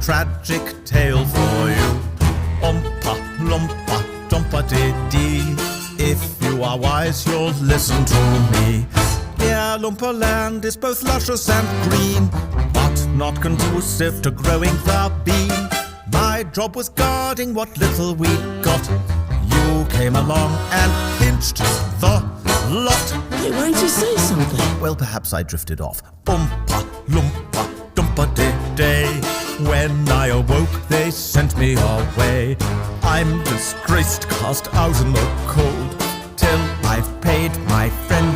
tragic tale for you. Oompa, loompa, dumpa-dee-dee. If you are wise, you'll listen to me. Dear Loompa Land is both luscious and green, but not conducive to growing the bean. My job was guarding what little we got. You came along and pinched the lot. Hey, why didn't you say something? Well, perhaps I drifted off. Oompa, loompa, dumpa-dee-day. When I awoke, they sent me away. I'm disgraced, cast out in the cold, till I've paid my friend